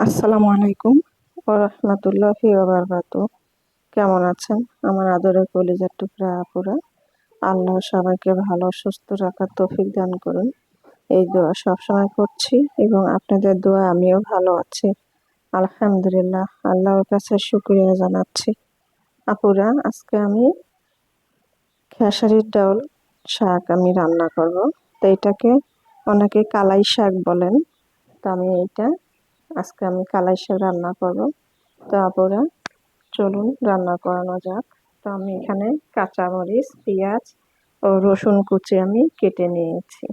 আসসালামু আলাইকুম ওয়া রাহমাতুল্লাহি ওয়া বারাকাতুহু। কেমন আছেন আমার আদরের কলিজার টুকরা আপুরা? আল্লাহ সবাইকে ভালো সুস্থ রাখার তৌফিক দান করুন, এই দোয়া সবসময় করছি এবং আপনাদের দোয়া আমিও ভালো আছি আলহামদুলিল্লাহ। আল্লাহর কাছে শুকরিয়া জানাচ্ছি। আপুরা, আজকে আমি খেসারির ডাউল শাক আমি রান্না করব। তো এটাকে অনেকে কালাই শাক বলেন। তো আজকে আমি কালাই শাক রান্না করব। তো আপুরা, চলুন রান্না করানো যাক। তো আমি এখানে কাঁচামরিচ, পেঁয়াজ ও রসুন কুচি আমি কেটে নিয়েছি।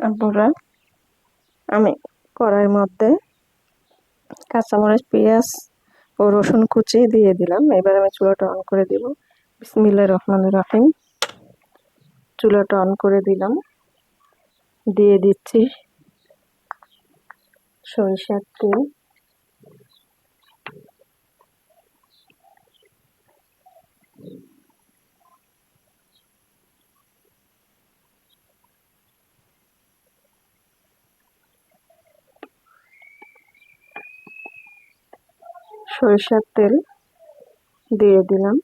আপুরা, আমি কড়াইয়ের মধ্যে কাঁচামরিচ, পেঁয়াজ ও রসুন কুচি দিয়ে দিলাম। এবার আমি চুলাটা অন করে দিব। বিসমিল্লাহির রহমানির রহিম। চুলাটা অন করে দিলাম। দিয়ে দিচ্ছি সরিষার তেল। সরিষার তেল দিয়ে দিলাম।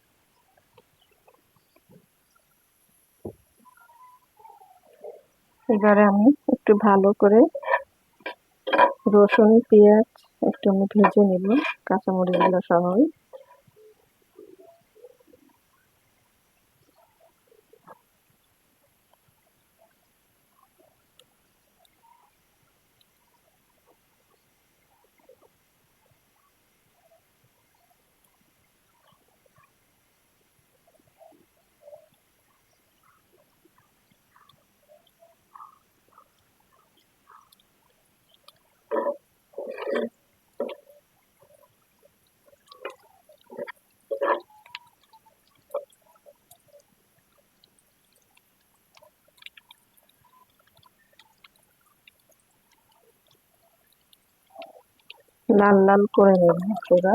এবারে আমি একটু ভালো করে রসুন, পেঁয়াজ একটু আমি ভেজে নিব, কাঁচামরিচগুলো সহই। লাল লাল করে নেব পুরা।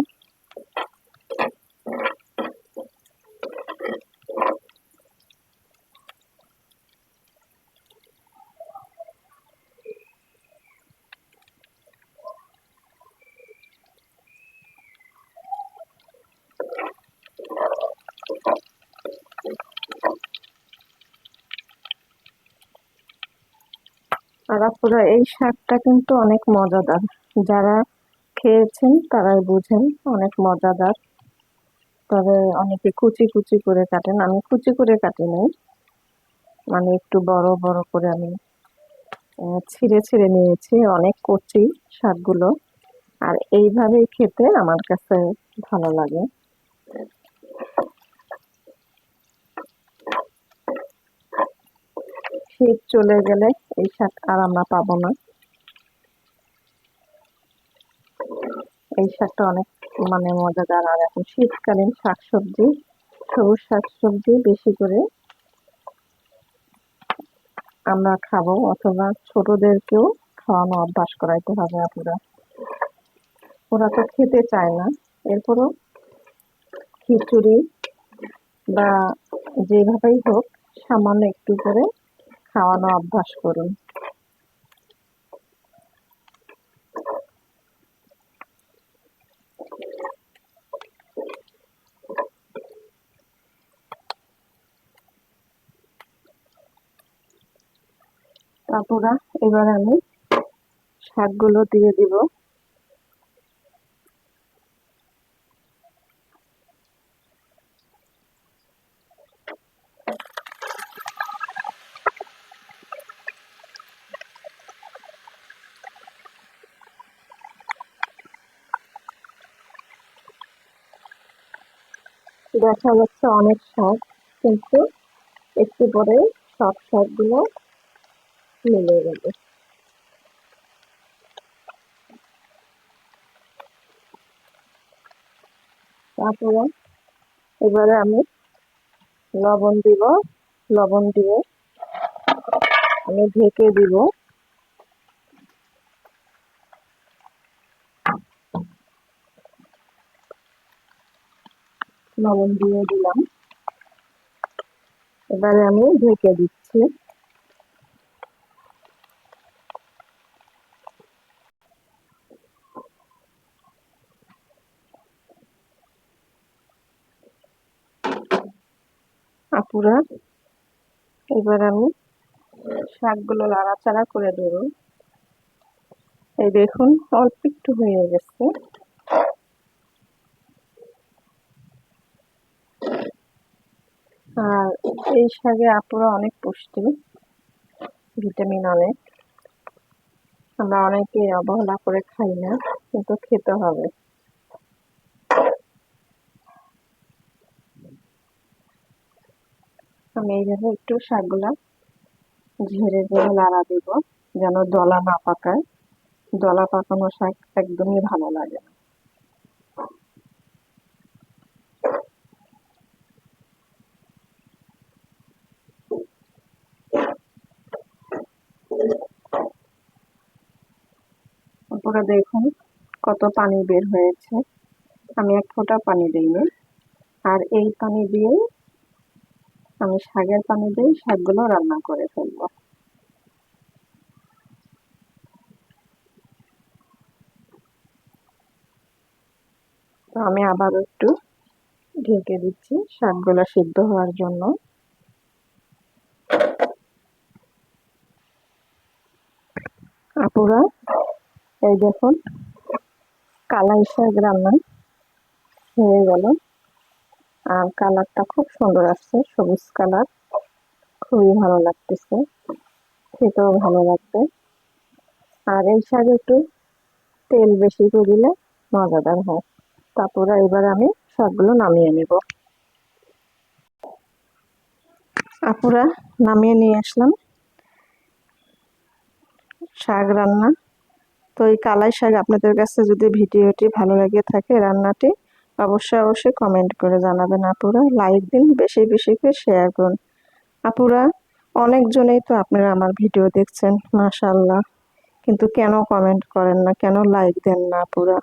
আর আপুরা, এই শাকটা কিন্তু অনেক মজাদার। যারা খেয়েছেন তারাই বুঝেন, অনেক মজাদার। তবে অনেকে কুচি কুচি করে কাটেন, আমি কুচি করে কাটি নাই, মানে একটু বড় বড় করে আমি ছিঁড়ে ছিঁড়ে নিয়েছি। অনেক কচি শাকগুলো, আর এইভাবেই খেতে আমার কাছে ভালো লাগে। শীত চলে গেলে এই শাক আর আমরা পাবো না। এই শাকটা অনেক মজাদার। আর এখন শীতকালীন শাকসবজি, সবুজ শাকসবজি বেশি করে আমরা খাবো, অথবা ছোটদেরকেও খাওয়ানো অভ্যাস করাইতে হবে আপুরা। ওরা তো খেতে চায় না, এরপরও খিচুড়ি বা যেভাবেই হোক সামান্য একটু করে খাওয়ানো অভ্যাস করুন। আপুরা, এবার আমি শাকগুলো দিয়ে দিব। দেখা যাচ্ছে অনেক শাক, কিন্তু একটু পরে সব শাকগুলো মিলে যাবে। তারপরে এবারে আমি লবণ দিব। লবণ দিয়ে আমি ঢেকে দিব। লবণ দিয়ে দিলাম। এবারে আমি ঢেকে দিচ্ছি। আপুরা, এবার আমি শাকগুলো নাড়াচাড়া করে দেব। এই দেখুন অল্প একটু হয়ে গেছে। আর এই শাকে আপুরা অনেক পুষ্টি, ভিটামিন অনেক। আমরা অনেকে অবহেলা করে খাই না, কিন্তু খেতে হবে। আমি এইভাবে একটু শাকগুলা ঝেড়ে ঝেড়ে নাড়া দিব, যেন দলা না পাকায়। দলা পাকানো শাক একদমই ভালো লাগে না। তারপরে দেখুন কত পানি বের হয়েছে। আমি এক ফোঁটা পানি দিইনি। আর এই পানি দিয়েই আমি শাকের পানি দিয়ে শাকগুলো রান্না করে ফেলবো। তো আমি আবারও একটু ঢেকে দিচ্ছি শাকগুলো সিদ্ধ হওয়ার জন্য। আপুরা, এই দেখুন কালাই শাক রান্না হয়ে গেল। আর কালারটা খুব সুন্দর আসছে, সবুজ কালার, খুবই ভালো লাগতেছে, খেতেও ভালো লাগবে। আর এই শাকে একটু তেল বেশি করে দিলে মজাদার হয়। তারপরে এবার আমি শাকগুলো নামিয়ে নেব। আপুরা, নামিয়ে নিয়ে আসলাম শাক রান্না। তো এই কালাই শাক আপনাদের কাছে যদি ভিডিওটি ভালো লেগে থাকে, রান্নাটি অবশ্যই কমেন্ট করে জানাবেন। আপুরা লাইক দিন, বেশি বেশি করে শেয়ার করুন। আপুরা, অনেকজনেই তো আপনারা আমার ভিডিও দেখছেন, মাশাআল্লাহ, কিন্তু কেন কমেন্ট করেন না, কেন লাইক দেন না? আপুরা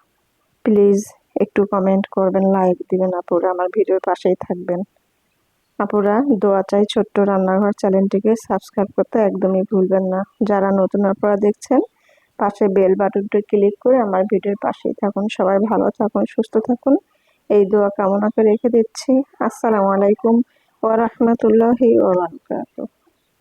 প্লিজ একটু কমেন্ট করবেন, লাইক দিবেন। আপুরা আমার ভিডিওর পাশেই থাকবেন। আপুরা দোয়া চাই, ছোট্ট রান্নাঘর চ্যানেলটিকে সাবস্ক্রাইব করতে একদমই ভুলবেন না। যারা নতুন আপনারা দেখছেন, পাশে বেল বাটনটি ক্লিক করে আমার ভিডিওর পাশেই থাকুন। সবাই ভালো থাকুন, সুস্থ থাকুন, এই দোয়া কামনা করে রেখে দিচ্ছি। আসসালামু আলাইকুম ওয়া রাহমাতুল্লাহি ওয়া বারাকাতুহু।